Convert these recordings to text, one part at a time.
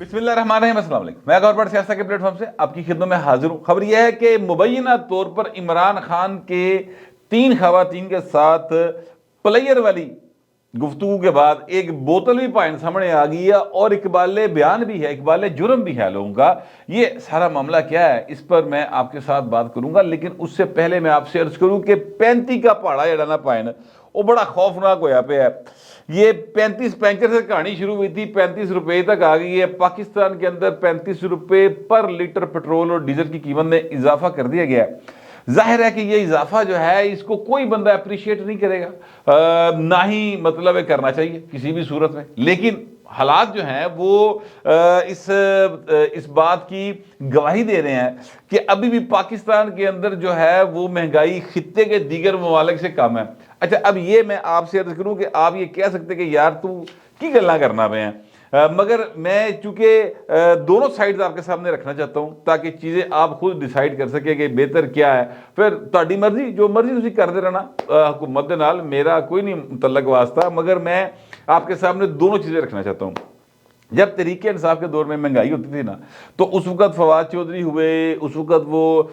بسم اللہ الرحمن الرحیم، السلام علیکم۔ میں گورنمنٹ سیاست کے پلیٹ فارم سے آپ کی خدمت میں حاضر ہوں۔ خبر یہ ہے کہ مبینہ طور پر عمران خان کے 3 خواتین کے ساتھ پلیئر والی گفتگو کے بعد ایک بوتل بھی پوائنٹ سامنے آ گئی ہے اور اقبال بیان بھی ہے، اقبال جرم بھی ہے لوگوں کا۔ یہ سارا معاملہ کیا ہے اس پر میں آپ کے ساتھ بات کروں گا، لیکن اس سے پہلے میں آپ سے عرض کروں کہ 35 کا پہاڑا جڑا نا پائن وہ بڑا خوفناک ہوا پہ ہے۔ یہ 35 پینچر سے کہانی شروع ہوئی تھی، 35 روپے تک آ گئی ہے۔ پاکستان کے اندر 35 روپے پر لیٹر پیٹرول اور ڈیزل کی قیمت میں اضافہ کر دیا گیا ہے۔ ظاہر ہے کہ یہ اضافہ جو ہے اس کو کوئی بندہ اپریشیٹ نہیں کرے گا، نہ ہی مطلب کرنا چاہیے کسی بھی صورت میں، لیکن حالات جو ہیں وہ اس بات کی گواہی دے رہے ہیں کہ ابھی بھی پاکستان کے اندر جو ہے وہ مہنگائی خطے کے دیگر ممالک سے کم ہے۔ اچھا، اب یہ میں آپ سے عرض کروں کہ آپ یہ کہہ سکتے کہ یار تو کی گلاں کرنا پہ ہیں، مگر میں چونکہ دونوں سائڈز آپ کے سامنے رکھنا چاہتا ہوں تاکہ چیزیں آپ خود ڈیسائیڈ کر سکیں کہ بہتر کیا ہے۔ پھر تہاڈی مرضی، جو مرضی تسی کرتے رہنا حکومت دے نال، میرا کوئی نہیں متعلق واسطہ، مگر میں آپ کے سامنے دونوں چیزیں رکھنا چاہتا ہوں۔ جب تحریک انصاف کے دور میں مہنگائی ہوتی تھی نا، تو اس وقت فواد چودھری ہوئے، اس وقت وہ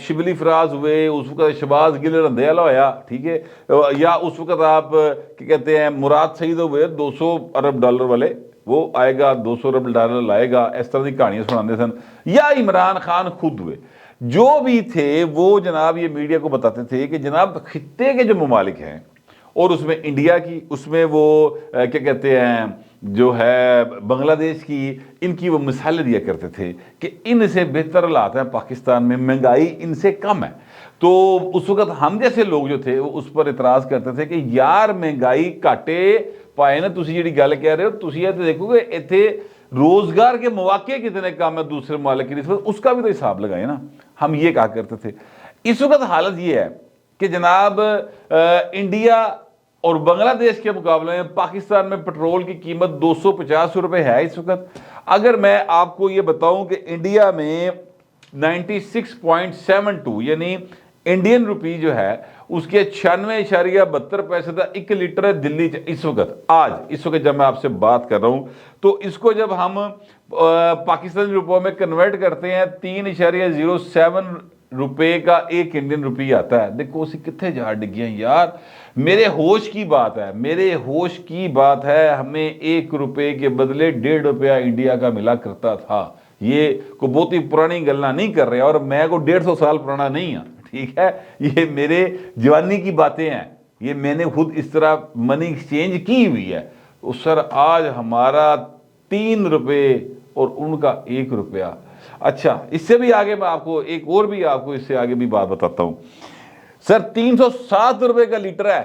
شبلی فراز ہوئے، اس وقت شہباز گل رندے والا ہویا، ٹھیک ہے، یا اس وقت آپ کیا کہتے ہیں مراد سعید ہوئے 200 ارب ڈالر والے، وہ آئے گا 200 ارب ڈالر لائے گا، اس طرح کی کہانیاں سناتے سن، یا عمران خان خود ہوئے، جو بھی تھے وہ جناب یہ میڈیا کو بتاتے تھے کہ جناب خطے کے جو ممالک ہیں اور اس میں انڈیا کی، اس میں وہ کیا کہتے ہیں جو ہے بنگلہ دیش کی، ان کی وہ مثالیں دیا کرتے تھے کہ ان سے بہتر حالات ہیں پاکستان میں، مہنگائی ان سے کم ہے۔ تو اس وقت ہم جیسے لوگ جو تھے وہ اس پر اعتراض کرتے تھے کہ یار مہنگائی کاٹے پائے نا، تسی جیڑی گل کہہ رہے ہو، تسی یہ تو دیکھو گے ایتھے روزگار کے مواقع کتنے کم ہے دوسرے ممالک کی نسبت، اس کا بھی تو حساب لگائیں نا، ہم یہ کہا کرتے تھے۔ اس وقت حالت یہ ہے کہ جناب انڈیا اور بنگلہ دیش کے مقابلے میں پاکستان میں پٹرول کی قیمت 250 روپے ہے اس وقت۔ اگر میں آپ کو یہ بتاؤں کہ انڈیا میں 96.72 یعنی انڈین روپی جو ہے اس کے 96.72 پیسے کا 1 لیٹر ہے دلی اس وقت، اس وقت جب میں آپ سے بات کر رہا ہوں، تو اس کو جب ہم پاکستانی روپوں میں کنورٹ کرتے ہیں 3.07 روپے کا 1 انڈین روپی آتا ہے۔ دیکھو اسی کتنے جا ڈگیاں یار، میرے ہوش کی بات ہے، میرے ہوش کی بات ہے، ہمیں 1 روپے کے بدلے 1.5 روپیہ انڈیا کا ملا کرتا تھا۔ یہ کوئی بہت ہی پرانی گلنا نہیں کر رہے، اور میں کو 150 سال پرانا نہیں ہوں، ٹھیک ہے، یہ میرے جوانی کی باتیں ہیں، یہ میں نے خود اس طرح منی ایکسچینج کی ہوئی ہے۔ سر آج ہمارا 3 روپے اور ان کا 1 روپیہ۔ اچھا، اس سے بھی آگے میں آپ کو ایک اور بھی آپ کو اس سے آگے بھی بات بتاتا ہوں۔ سر 307 روپے کا لیٹر ہے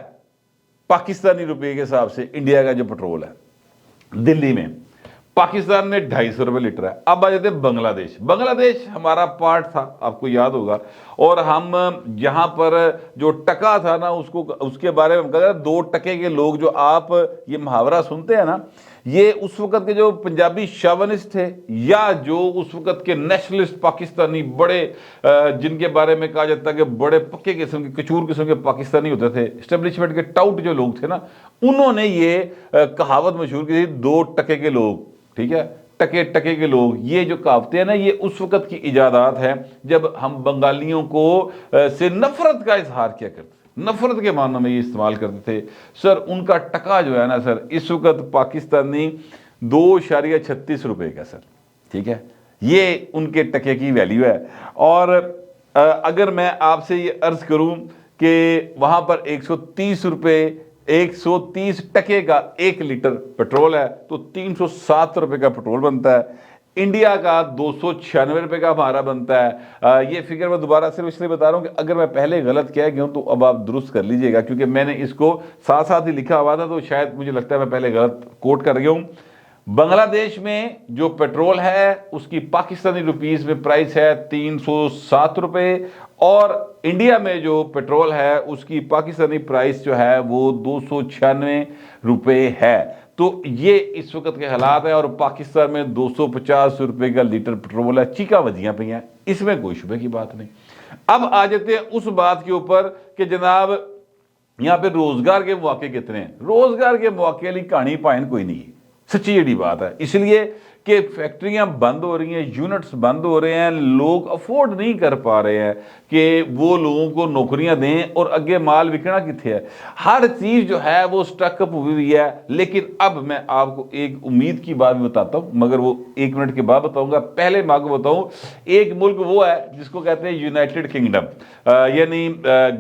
پاکستانی روپے کے حساب سے انڈیا کا جو پٹرول ہے دلی میں، پاکستان میں 250 روپے لیٹر ہے۔ اب آ جاتے ہیں بنگلہ دیش۔ بنگلہ دیش ہمارا پارٹ تھا، آپ کو یاد ہوگا، اور ہم یہاں پر جو ٹکا تھا نا اس کے بارے میں 2 ٹکے کے لوگ، جو آپ یہ محاورہ سنتے ہیں نا، یہ اس وقت کے جو پنجابی شاونسٹ تھے یا جو اس وقت کے نیشنلسٹ پاکستانی بڑے جن کے بارے میں کہا جاتا ہے کہ بڑے پکے قسم کے کچور قسم کے پاکستانی ہوتے تھے، اسٹیبلشمنٹ کے ٹاؤٹ جو لوگ تھے نا، انہوں نے یہ کہاوت مشہور کی تھی 2 ٹکے کے لوگ، ٹھیک ہے، ٹکے کے لوگ۔ یہ جو کہاوتیں ہیں نا، یہ اس وقت کی ایجادات ہیں جب ہم بنگالیوں کو سے نفرت کا اظہار کیا کرتے، نفرت کے معنوں میں یہ استعمال کرتے تھے۔ سر ان کا ٹکا جو ہے نا سر اس وقت پاکستانی 2.36 روپے کا، سر ٹھیک ہے، یہ ان کے ٹکے کی ویلیو ہے۔ اور اگر میں آپ سے یہ عرض کروں کہ وہاں پر 130 روپے 130 ٹکے کا 1 لیٹر پیٹرول ہے تو 307 روپے کا پیٹرول بنتا ہے۔ انڈیا کا 296 روپے کا ہمارا بنتا ہے۔ یہ فگر میں دوبارہ صرف اس لیے بتا رہا ہوں کہ اگر میں پہلے غلط کہہ گیا ہوں تو اب آپ درست کر لیجئے گا، کیونکہ میں نے اس کو ساتھ ساتھ ہی لکھا ہوا تھا تو شاید مجھے لگتا ہے میں پہلے غلط کوٹ کر گیا ہوں۔ بنگلہ دیش میں جو پیٹرول ہے اس کی پاکستانی روپیز میں پرائس ہے 307 روپے، اور انڈیا میں جو پیٹرول ہے اس کی پاکستانی پرائس جو ہے وہ 296 روپے ہے۔ تو یہ اس وقت کے حالات ہیں، اور پاکستان میں 250 روپے کا لیٹر پیٹرول ہے، چیکا وجیاں پہ ہیں، اس میں کوئی شبہ کی بات نہیں۔ اب آ جاتے ہیں اس بات کے اوپر کہ جناب یہاں پہ روزگار کے مواقع کتنے ہیں۔ روزگار کے مواقع لی کہانی پائن کوئی نہیں ہے، سچی جڑی بات ہے، اس لیے کہ فیکٹریاں بند ہو رہی ہیں، یونٹس بند ہو رہے ہیں، لوگ افورڈ نہیں کر پا رہے ہیں کہ وہ لوگوں کو نوکریاں دیں، اور اگے مال وکنا کتنے ہے، ہر چیز جو ہے وہ سٹک اپ ہوئی ہے۔ لیکن اب میں آپ کو ایک امید کی بات بھی بتاتا ہوں، مگر وہ 1 منٹ کے بعد بتاؤں گا، پہلے میں آپ کو بتاؤں ایک ملک وہ ہے جس کو کہتے ہیں یونائٹڈ کنگڈم، یعنی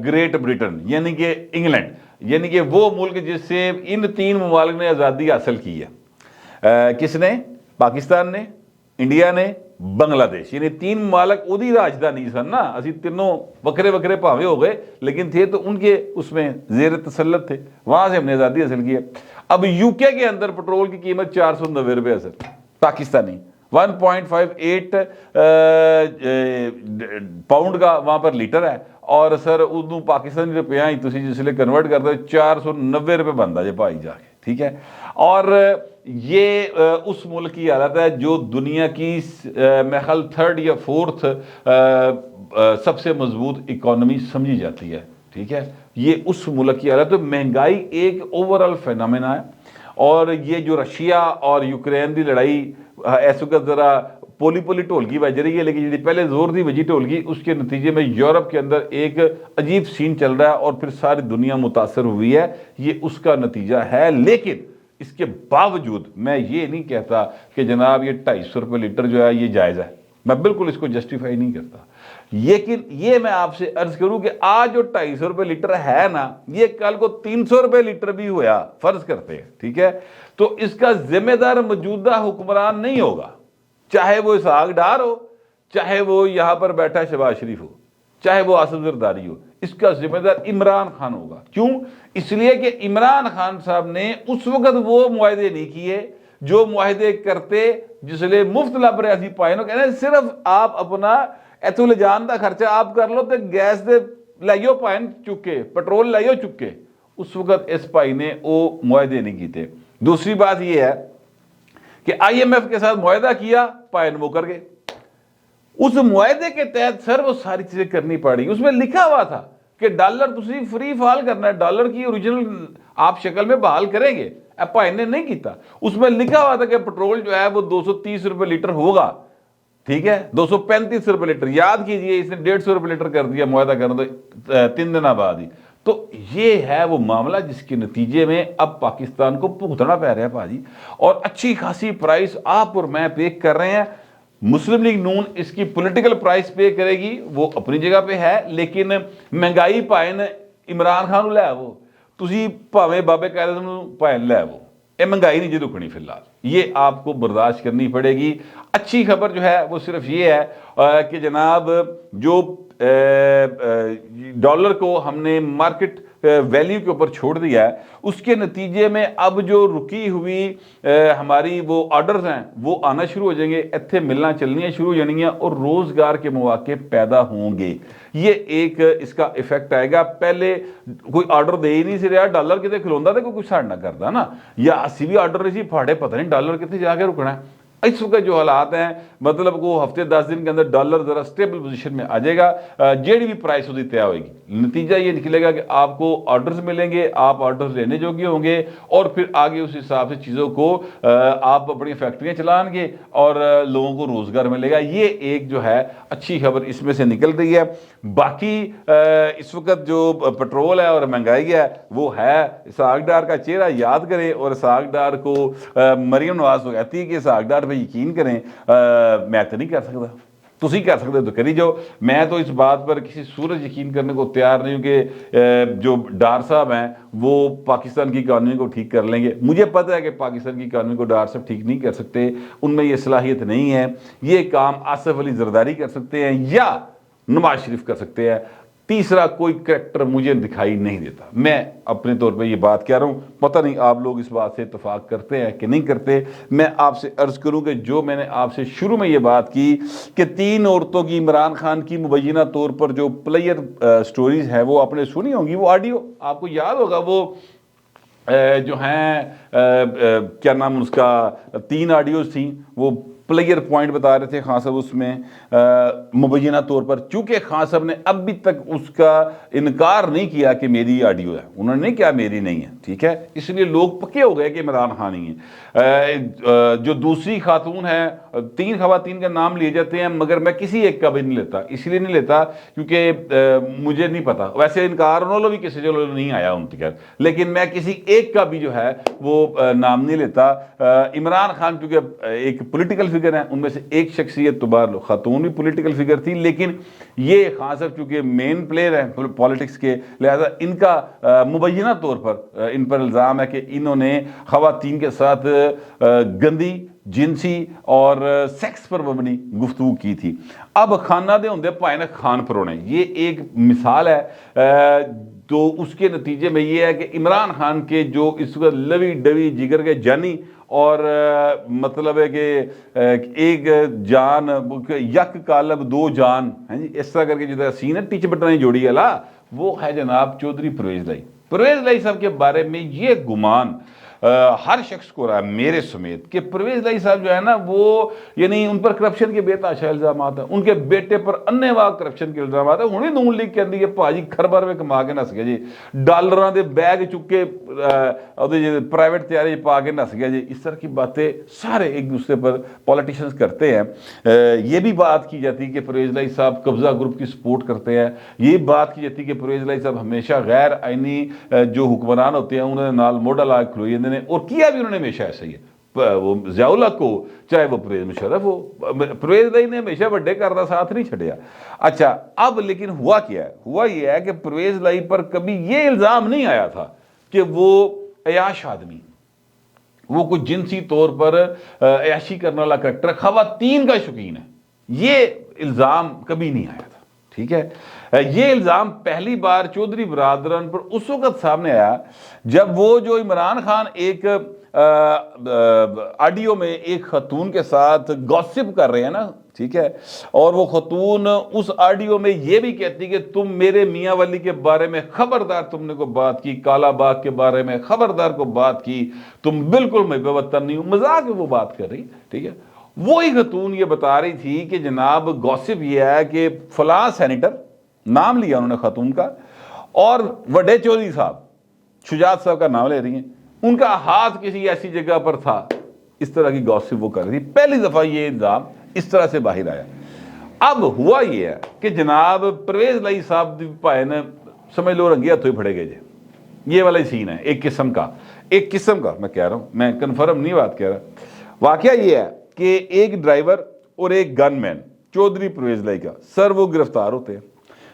گریٹ برٹن، یعنی کہ انگلینڈ، یعنی کہ وہ ملک جس سے ان 3 ممالک نے آزادی حاصل کی ہے۔ کس نے؟ پاکستان نے، انڈیا نے، بنگلہ دیش، یعنی 3 ممالک ادھی راجدھانی سن نا، اسی تینوں وکرے وکرے پاوے ہو گئے لیکن تھے تو ان کے اس میں زیر تسلط تھے، وہاں سے ہم نے آزادی حاصل کی ہے۔ اب یو کے اندر پٹرول کی قیمت 490 روپے ہے سر، پاکستانی 1.58 پاؤنڈ کا وہاں پر لیٹر ہے، اور سر ادو پاکستانی روپیہ ہی تسی جس لئے کنورٹ کرتے 490 روپے بنتا جے بھائی جا کے، ٹھیک ہے۔ اور یہ اس ملک کی حالت ہے جو دنیا کی میں خیال 3rd یا 4th سب سے مضبوط اکانومی سمجھی جاتی ہے، ٹھیک ہے۔ یہ اس ملک کی حالت ہے، مہنگائی ایک اوورال فینومینا ہے، اور یہ جو رشیا اور یوکرین دی لڑائی اس وقت ذرا پولی ٹھولکی بج رہی ہے، لیکن جی پہلے زور دی وجی ٹھولکی، اس کے نتیجے میں یورپ کے اندر ایک عجیب سین چل رہا ہے اور پھر ساری دنیا متاثر ہوئی ہے، یہ اس کا نتیجہ ہے۔ لیکن اس کے باوجود میں یہ نہیں کہتا کہ جناب یہ 250 روپے لیٹر جو ہے یہ جائز ہے، میں بالکل اس کو جسٹیفائی نہیں کرتا، لیکن یہ میں آپ سے عرض کروں کہ آج جو 250 روپے لیٹر ہے نا، یہ کل کو 300 روپے لیٹر بھی ہوا، فرض کرتے ہیں، ٹھیک ہے، تو اس کا ذمہ دار موجودہ حکمران نہیں ہوگا، چاہے وہ اسحاق ڈار ہو، چاہے وہ یہاں پر بیٹھا شہباز شریف ہو، چاہے وہ اسد زرداری ہو، اس کا ذمہ دار عمران خان ہوگا۔ کیوں؟ اس لیے کہ عمران خان صاحب نے اس وقت وہ معاہدے نہیں کیے جو معاہدے کرتے جس لئے مفت لب رہے سی پائے، کہنے صرف آپ اپنا ایتھو لے جان دا خرچہ آپ کر لو تے گیس دے لائیو پائن چکے، پٹرول لائیو چکے، اس وقت اس پائی نے وہ معاہدے نہیں کیتے۔ دوسری بات یہ ہے کہ آئی ایم ایف کے ساتھ معاہدہ کیا، پائن وہ کر گئے، اس معاہدے کے تحت سر وہ ساری چیزیں کرنی پڑی، اس میں لکھا ہوا تھا کہ ڈالر تسی فری فال کرنا ہے، ڈالر کی اوریجنل آپ شکل میں بحال کریں گے، پائن نے نہیں کیتا۔ اس میں لکھا ہوا تھا کہ پٹرول جو ہے وہ 230 روپے لیٹر ہوگا، ٹھیک ہے، 235 روپے لیٹر، یاد کیجئے اس نے 150 روپے لیٹر کر دیا معاہدہ کرنے تو 3 دن بعد ہی۔ تو یہ ہے وہ معاملہ جس کے نتیجے میں اب پاکستان کو بھگتنا پہ رہا ہے بھاجی، اور اچھی خاصی پرائس آپ اور میں پے کر رہے ہیں۔ مسلم لیگ نون اس کی پولیٹیکل پرائس پے کرے گی، وہ اپنی جگہ پہ ہے، لیکن مہنگائی پائن عمران خان لے وہ، تسی پاویں بابے قائد اعظم پائن لے وہ، یہ مہنگائی نہیں جی رکنی فی الحال، یہ آپ کو برداشت کرنی پڑے گی۔ اچھی خبر جو ہے وہ صرف یہ ہے کہ جناب جو ڈالر کو ہم نے مارکیٹ ویلیو کے اوپر چھوڑ دیا ہے، اس کے نتیجے میں اب جو رکی ہوئی ہماری وہ آرڈرز ہیں وہ آنا شروع ہو جائیں گے، ایتھے ملنا چلنیاں شروع ہو جائیں گے، اور روزگار کے مواقع پیدا ہوں گے۔ یہ ایک اس کا ایفیکٹ آئے گا۔ پہلے کوئی آرڈر دے ہی نہیں سی رہا، ڈالر کتے کھلوندا تھا، کوئی کچھ ساڑھ نہ کرتا نا، یا اسی بھی آرڈر نہیں سی پھاڑے، پتہ نہیں ڈالر کتے جا کے رکنا ہے۔ اس وقت جو حالات ہیں، مطلب کو ہفتے 10 دن کے اندر ڈالر ذرا سٹیبل پوزیشن میں آ جائے گا، جیڑی بھی پرائس ہوتی طے ہوئے گی، نتیجہ یہ نکلے گا کہ آپ کو آرڈرز ملیں گے، آپ آرڈرز لینے جوگے ہوں گے، اور پھر آگے اس حساب سے چیزوں کو آپ اپنی فیکٹریاں چلائیں گے اور لوگوں کو روزگار ملے گا۔ یہ ایک جو ہے اچھی خبر اس میں سے نکل رہی ہے۔ باقی اس وقت جو پٹرول ہے اور مہنگائی ہے وہ ہے، اسحاق ڈار کا چہرہ یاد کریں، اور اسحاق ڈار کو مریم نواز تو کہتی ہے کہ اسحاق ڈار پہ یقین کریں، میں تو نہیں کر سکتا، تسی کر سکتے تو کری جاؤ، میں تو اس بات پر کسی صورت یقین کرنے کو تیار نہیں ہوں کہ جو ڈار صاحب ہیں وہ پاکستان کی اکانومی کو ٹھیک کر لیں گے۔ مجھے پتہ ہے کہ پاکستان کی اکانومی کو ڈار صاحب ٹھیک نہیں کر سکتے، ان میں یہ صلاحیت نہیں ہے، یہ کام آصف علی زرداری کر سکتے ہیں یا نواز شریف کر سکتے ہیں، تیسرا کوئی کریکٹر مجھے دکھائی نہیں دیتا۔ میں اپنے طور پہ یہ بات کہہ رہا ہوں، پتہ نہیں آپ لوگ اس بات سے اتفاق کرتے ہیں کہ نہیں کرتے۔ میں آپ سے عرض کروں کہ جو میں نے آپ سے شروع میں یہ بات کی کہ 3 عورتوں کی عمران خان کی مبینہ طور پر جو پلیئر سٹوریز ہیں وہ آپ نے سنی ہوں گی، وہ آڈیو آپ کو یاد ہوگا، وہ جو ہیں کیا نام اس کا 3 آڈیوز تھیں، وہ پلیئر پوائنٹ بتا رہے تھے خان صاحب اس میں مبینہ طور پر، چونکہ خان صاحب نے اب بھی تک اس کا انکار نہیں کیا کہ میری آڈیو ہے، انہوں نے نہیں کیا میری نہیں ہے، ٹھیک ہے، اس لیے لوگ پکے ہو گئے کہ عمران خان ہی ہے۔ جو دوسری خاتون ہے، 3 خواتین کا نام لیے جاتے ہیں مگر میں کسی ایک کا بھی نہیں لیتا، اس لیے نہیں لیتا کیونکہ مجھے نہیں پتا، ویسے انکار انہوں بھی کسی جو نہیں آیا ان کے، لیکن میں کسی ایک کا بھی جو ہے وہ نام نہیں لیتا۔ عمران خان کیونکہ ایک پولیٹیکل فگر ہیں، ان میں سے ایک شخصیت تو بہر خاتون بھی پولیٹیکل فگر تھی، لیکن یہ خان صاحب چونکہ مین پلیئر ہیں پالیٹکس کے، لہذا ان کا مبینہ طور پر ان پر الزام ہے کہ انہوں نے خواتین کے ساتھ گندی، جنسی اور سیکس پر مبنی گفتگو کی تھی۔ اب خانہ دے ہوندے پائے نا خان پرونے، یہ ایک مثال ہے، تو اس کے نتیجے میں یہ ہے کہ عمران خان کے جو اس وقت لوی ڈوی جگر کے جانی، اور مطلب ہے کہ ایک جان یک کالب 2 جان ہیں جی، اس طرح کر کے جدہ سین ہے ٹیچ بٹنائی جوڑی ہے لا، وہ ہے جناب چودھری پرویز لائی۔ پرویز لائی صاحب کے بارے میں یہ گمان ہر شخص کو رہا ہے میرے سمیت کہ پرویز لائی صاحب جو ہے نا وہ یعنی ان پر کرپشن کے بے تحاشا الزامات ہیں، ان کے بیٹے پر انے واہ کرپشن کے الزامات ہیں۔ ہونی نون لیگ کہندی ہے پاجی خربر میں کما کے نس گیا جی، ڈالراں دے بیگ چکے پرائیویٹ تیاری پا کے نس گیا جی، اس طرح کی باتیں سارے ایک دوسرے پر پولیٹیشنز کرتے ہیں۔ یہ بھی بات کی جاتی کہ پرویز لائی صاحب قبضہ گروپ کی سپورٹ کرتے ہیں، یہ بات کی جاتی کہ پرویز لائی صاحب ہمیشہ غیر آئینی جو حکمران ہوتے ہیں انہوں نے نال موڈا لا کے کھلوئی نے، اور کیا بھی انہوں نے ہمیشہ ایسا ہی ہے، وہ ضیاء الحق ہو چاہے وہ پرویز مشرف ہو، پرویز لائی نے ہمیشہ بڑے کردہ ساتھ نہیں چھڑیا۔ اچھا اب لیکن ہوا کیا ہے؟ ہوا یہ ہے کہ پرویز لائی پر کبھی یہ الزام نہیں آیا تھا کہ وہ عیاش آدمی، وہ کوئی جنسی طور پر عیاشی کرنے والا کریکٹر، خواتین کا شوقین ہے، یہ الزام کبھی نہیں آیا تھا، ٹھیک ہے۔ یہ الزام پہلی بار چودھری برادران پر اس وقت سامنے آیا جب وہ جو عمران خان ایک آڈیو میں ایک خاتون کے ساتھ گوسپ کر رہے ہیں نا، ٹھیک ہے، اور وہ خاتون اس آڈیو میں یہ بھی کہتی کہ تم میرے میاں ولی کے بارے میں خبردار تم نے کو بات کی، کالا باغ کے بارے میں خبردار کو بات کی، تم بالکل محب وطن نہیں ہو، مذاق میں وہ بات کر رہی، ٹھیک ہے۔ وہی خاتون یہ بتا رہی تھی کہ جناب گوسپ یہ ہے کہ فلاں سینیٹر، نام لیا انہوں نے خاتون کا، اور وڈے چودھری صاحب شجاعت صاحب کا نام لے رہی ہیں، ان کا ہاتھ کسی ایسی جگہ پر تھا، اس طرح کی گوسپ وہ کر رہی تھی۔ پہلی دفعہ یہ الزام اس طرح سے باہر آیا۔ اب ہوا یہ ہے کہ جناب پرویز لائی صاحب پائے نے سمجھ لو رنگی ہاتھوں ہی پھڑے گئے جی، یہ والا سین ہے ایک قسم کا میں کہہ رہا ہوں، میں کنفرم نہیں بات کہہ رہا۔ واقعہ یہ ہے کہ ایک ڈرائیور اور ایک گن مین چودھری پرویز لائی کا سر وہ گرفتار ہوتے ہیں،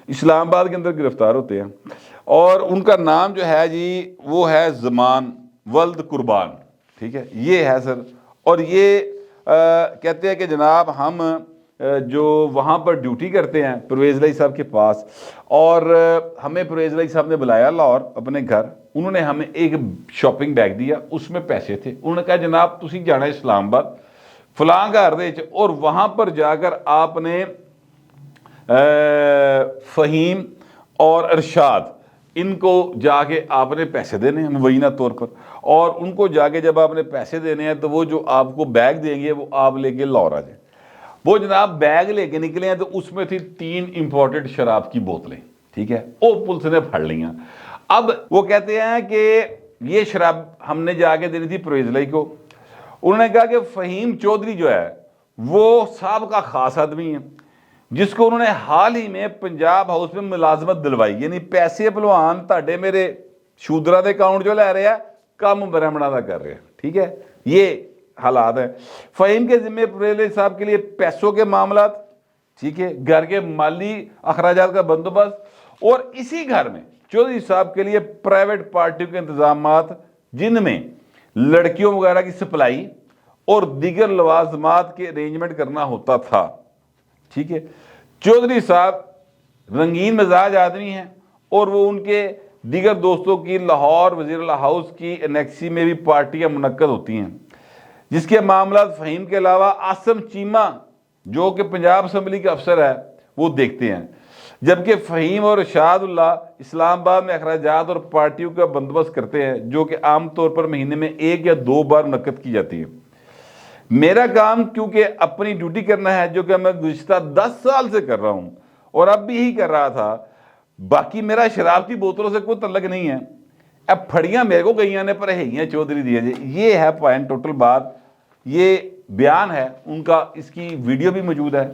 اسلام آباد کے اندر گرفتار ہوتے ہیں، اور ان کا نام جو ہے جی وہ ہے زمان ولد قربان، ٹھیک ہے، یہ ہے سر۔ اور یہ کہتے ہیں کہ جناب ہم جو وہاں پر ڈیوٹی کرتے ہیں پرویز لائی صاحب کے پاس، اور ہمیں پرویز لائی صاحب نے بلایا لاہور اپنے گھر، انہوں نے ہمیں ایک شاپنگ بیگ دیا، اس میں پیسے تھے، انہوں نے کہا جناب تسی جانا ہے اسلام آباد فلاں گھر دے اور وہاں پر جا کر آپ نے فہیم اور ارشاد ان کو جا کے آپ نے پیسے دینے ہیں مبینہ طور پر، اور ان کو جا کے جب آپ نے پیسے دینے ہیں تو وہ جو آپ کو بیگ دیں گے وہ آپ لے کے لاہور آ جائیں۔ وہ جناب بیگ لے کے نکلے ہیں تو اس میں تھی 3 امپورٹڈ شراب کی بوتلیں، ٹھیک ہے، وہ پولیس نے پھڑ لیا۔ اب وہ کہتے ہیں کہ یہ شراب ہم نے جا کے دینی تھی پرویز لائی کو، انہوں نے کہا کہ فہیم چودھری جو ہے وہ صاحب کا خاص آدمی ہے جس کو انہوں نے حال ہی میں پنجاب ہاؤس میں ملازمت دلوائی، یعنی پیسے پلوان تاڑے میرے شودرا دے اکاؤنٹ جو لے رہے ہیں کم برہمنا دا کر رہے ہیں، ٹھیک ہے، یہ حالات ہیں۔ فہیم کے ذمہ پرویز لائی صاحب کے لیے پیسوں کے معاملات، ٹھیک ہے، گھر کے مالی اخراجات کا بندوبست، اور اسی گھر میں چودھری صاحب کے لیے پرائیویٹ پارٹیوں کے انتظامات جن میں لڑکیوں وغیرہ کی سپلائی اور دیگر لوازمات کے ارینجمنٹ کرنا ہوتا تھا، ٹھیک ہے۔ چودھری صاحب رنگین مزاج آدمی ہیں، اور وہ ان کے دیگر دوستوں کی لاہور وزیر اللہ ہاؤس کی انیکسی میں بھی پارٹیاں منعقد ہوتی ہیں، جس کے معاملات فہیم کے علاوہ آسم چیمہ جو کہ پنجاب اسمبلی کا افسر ہے وہ دیکھتے ہیں، جبکہ فہیم اور ارشاد اللہ اسلام آباد میں اخراجات اور پارٹیوں کا بندوبست کرتے ہیں جو کہ عام طور پر مہینے میں 1 یا 2 بار منعقد کی جاتی ہے۔ میرا کام کیونکہ اپنی ڈیوٹی کرنا ہے جو کہ میں گزشتہ 10 سال سے کر رہا ہوں اور اب بھی ہی کر رہا تھا، باقی میرا شراب کی بوتلوں سے کوئی تعلق نہیں ہے. اب پھڑیاں میرے کو گئیاں نے پر ہے چودھری دیا جی. یہ ہے پوائنٹ ٹوٹل بات. یہ بیان ہے ان کا، اس کی ویڈیو بھی موجود ہے،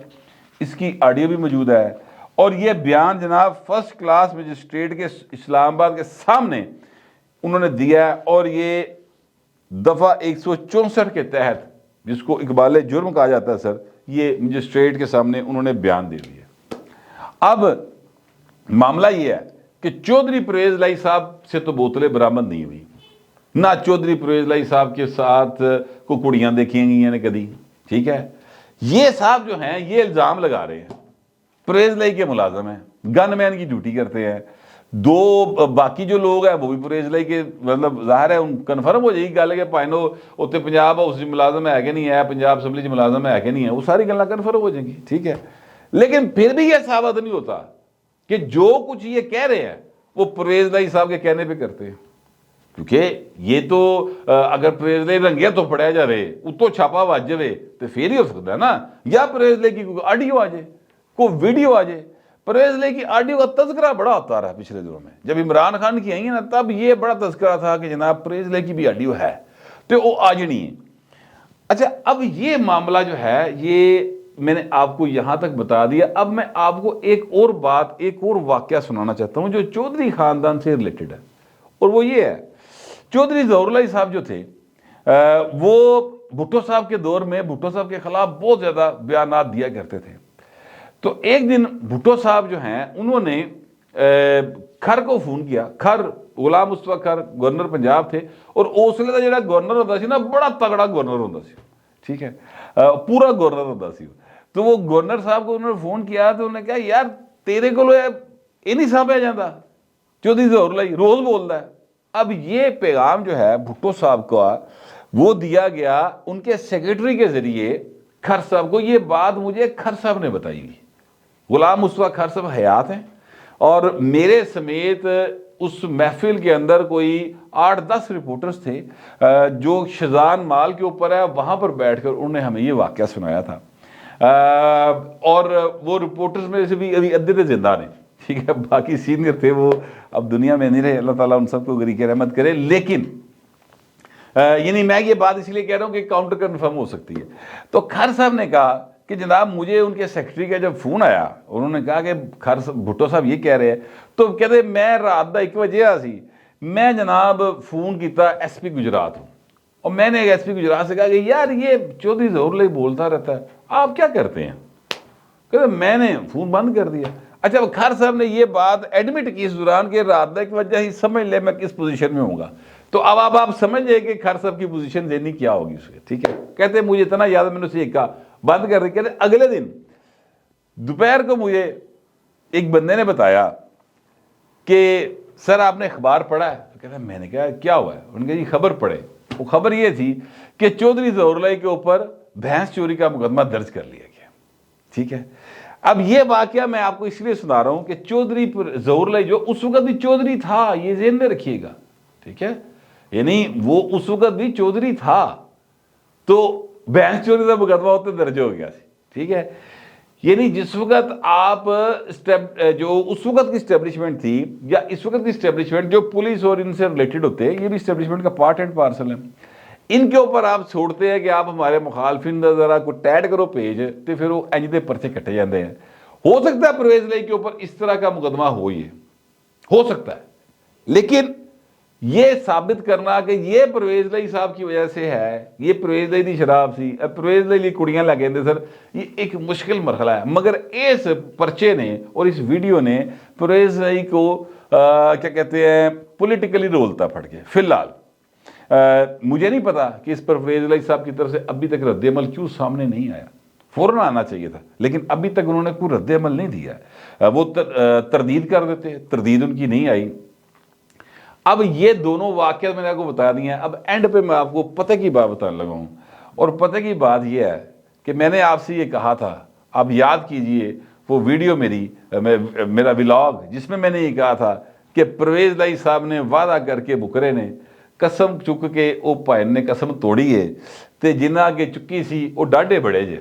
اس کی آڈیو بھی موجود ہے، اور یہ بیان جناب فرسٹ کلاس مجسٹریٹ کے اسلام آباد کے سامنے انہوں نے دیا ہے. اور یہ دفعہ 164 کے تحت، جس کو اقبال جرم کہا جاتا ہے سر، یہ مجسٹریٹ کے سامنے انہوں نے بیان دے دیا. اب معاملہ یہ ہے کہ چودھری پرویز لائی صاحب سے تو بوتلیں برآمد نہیں ہوئی، نہ چودھری پرویز لائی صاحب کے ساتھ کو کڑیاں دیکھی گئی ہیں کدی. ٹھیک ہے، یہ صاحب جو ہیں یہ الزام لگا رہے ہیں پرویز لائی کے ملازم ہیں، گن مین کی ڈیوٹی کرتے ہیں. دو باقی جو لوگ ہیں وہ بھی پرویز لائی کے، مطلب ظاہر ہے کنفرم ہو جائے گی گل کہ پائنو اتنے پنجاب ہاؤس ملازم ہے کہ نہیں ہے، پنجاب اسمبلی ملازم ہے کہ نہیں ہے، وہ ساری گلاں کنفرم ہو جائیں گی. ٹھیک ہے، لیکن پھر بھی یہ ثابت نہیں ہوتا کہ جو کچھ یہ کہہ رہے ہیں وہ پرویز لائی صاحب کے کہنے پہ کرتے ہیں. کیونکہ یہ تو اگر پرویز لائی رنگیا تو پڑیا جا رہے اتو چھاپا وج جائے تو پھر ہی ہو سکتا ہے نا، یا پرویز لائی کی کوئی آڈیو آ جائے، کوئی ویڈیو آ جائے. پرویز لائی کی آڈیو کا تذکرہ بڑا ہوتا رہا پچھلے دنوں میں، جب عمران خان کی آئی ہیں نا تب یہ بڑا تذکرہ تھا کہ جناب پرویز لائی کی بھی آڈیو ہے تو وہ آج نہیں ہے. اچھا، اب یہ معاملہ جو ہے یہ میں نے آپ کو یہاں تک بتا دیا. اب میں آپ کو ایک اور بات، ایک اور واقعہ سنانا چاہتا ہوں جو چودھری خاندان سے ریلیٹڈ ہے، اور وہ یہ ہے چودھری ظہور لائی صاحب جو تھے وہ بھٹو صاحب کے دور میں بھٹو صاحب کے خلاف بہت زیادہ بیانات دیا کرتے تھے. تو ایک دن بھٹو صاحب جو ہیں انہوں نے کھر کو فون کیا. کھر غلام مصطفیٰ کھر گورنر پنجاب تھے، اور اس لیے جڑا گورنر ہوتا سی نا بڑا تگڑا گورنر ہوتا سی. ٹھیک ہے، پورا گورنر ہوتا سی. تو وہ گورنر صاحب کو انہوں نے فون کیا تو انہوں نے کہا یار تیرے کو یہ نہیں سانبھیا جاتا، چودھری ظہور لائی روز بولتا ہے. اب یہ پیغام جو ہے بھٹو صاحب کا وہ دیا گیا ان کے سیکرٹری کے ذریعے کھر صاحب کو. یہ بات مجھے کھر صاحب نے بتائی ہوئی. غلام مصطفیٰ کھر صاحب حیات ہیں، اور میرے سمیت اس محفل کے اندر کوئی 8-10 رپورٹرز تھے جو شزان مال کے اوپر ہے، وہاں پر بیٹھ کر انہوں نے ہمیں یہ واقعہ سنایا تھا. اور وہ رپورٹرز میں سے بھی ابھی ادھر زندہ نے. ٹھیک ہے، باقی سینئر تھے وہ اب دنیا میں نہیں رہے، اللہ تعالیٰ ان سب کو غریق رحمت کرے. لیکن یعنی میں یہ بات اس لیے کہہ رہا ہوں کہ کاؤنٹر کنفرم ہو سکتی ہے. تو کھر صاحب نے کہا کہ جناب مجھے ان کے سیکرٹری کا جب فون آیا انہوں نے کہا کہ بھٹو صاحب یہ کہہ رہے ہیں، تو کہتے میں رات دا 1 بجے سی، میں جناب فون کیتا ایس پی گجرات ہوں، اور میں نے ایس پی گجرات سے کہا کہ یار یہ چودھری ظہور لائی بولتا رہتا ہے، آپ کیا کرتے ہیں؟ کہتے میں نے فون بند کر دیا. اچھا، کھر صاحب نے یہ بات ایڈمٹ کی اس دوران کہ رات دا 1 بجے ہی سمجھ لے میں کس پوزیشن میں ہوں گا. تو اب آپ سمجھ جائے کہ کھر صاحب کی پوزیشن ذہنی کیا ہوگی اس کے. ٹھیک ہے، کہتے مجھے اتنا یاد ہے میں نے اسے کہا بند کر دی. کہتے اگلے دن دوپہر کو مجھے ایک بندے نے بتایا کہ سر آپ نے اخبار پڑھا ہے؟ کہتا میں نے کہا کیا ہوا ہے؟ انہوں نے کہا جی خبر پڑھے. وہ خبر یہ تھی کہ چودھری ظہور لائی کے اوپر بھینس چوری کا مقدمہ درج کر لیا گیا. ٹھیک ہے، اب یہ واقعہ میں آپ کو اس لیے سنا رہا ہوں کہ چودھری ظہور لائی جو اس وقت بھی چودھری تھا، یہ ذہن میں رکھیے گا. ٹھیک ہے، یعنی وہ اس وقت بھی چودھری تھا تو بھینس چوری کا مقدمہ ہوتے درج ہو گیا. ٹھیک ہے، یعنی جس وقت آپ جو اس وقت کی اسٹیبلشمنٹ تھی یا اس وقت کی اسٹیبلشمنٹ جو پولیس اور ان سے ریلیٹڈ ہوتے ہیں، یہ بھی اسٹیبلشمنٹ کا پارٹ اینڈ پارسل ہے. ان کے اوپر آپ چھوڑتے ہیں کہ آپ ہمارے مخالفین دا ذرا کو ٹیڈ کرو پیج تو پھر وہ انج دے پرچے کٹے جاندے ہیں. ہو سکتا ہے پرویز لائی کے اوپر اس طرح کا مقدمہ ہو سکتا ہے، لیکن یہ ثابت کرنا کہ یہ پرویز لائی صاحب کی وجہ سے ہے، یہ پرویز لائی دی شراب سی، پرویز لائی لی کڑیاں لگے دے سر، یہ ایک مشکل مرحلہ ہے. مگر اس پرچے نے اور اس ویڈیو نے پرویز لائی کو کیا کہتے ہیں پولیٹیکلی رولتا پھٹ گیا. فی الحال مجھے نہیں پتا کہ اس پر پرویز لائی صاحب کی طرف سے ابھی تک رد عمل کیوں سامنے نہیں آیا. فوراً آنا چاہیے تھا، لیکن ابھی تک انہوں نے کوئی رد عمل نہیں دیا. وہ تردید کر دیتے، تردید ان کی نہیں آئی. اب یہ دونوں واقعات میں نے آپ کو بتا دی ہیں. اب اینڈ پہ میں آپ کو پتہ کی بات بتانے لگا ہوں، اور پتہ کی بات یہ ہے کہ میں نے آپ سے یہ کہا تھا، آپ یاد کیجئے وہ ویڈیو میرا ولاگ جس میں نے یہ کہا تھا کہ پرویز لائی صاحب نے وعدہ کر کے بکرے نے ਕਸਮ ਚੁੱਕ ਕੇ ਉਹ ਭਾਈ ਨੇ ਕਸਮ ਤੋੜੀ ਹੈ ਤੇ ਜਿਨ੍ਹਾਂ ਅੱਗੇ ਚੁੱਕੀ ਸੀ ਉਹ ਡਾਢੇ ਬੜੇ ਜੇ।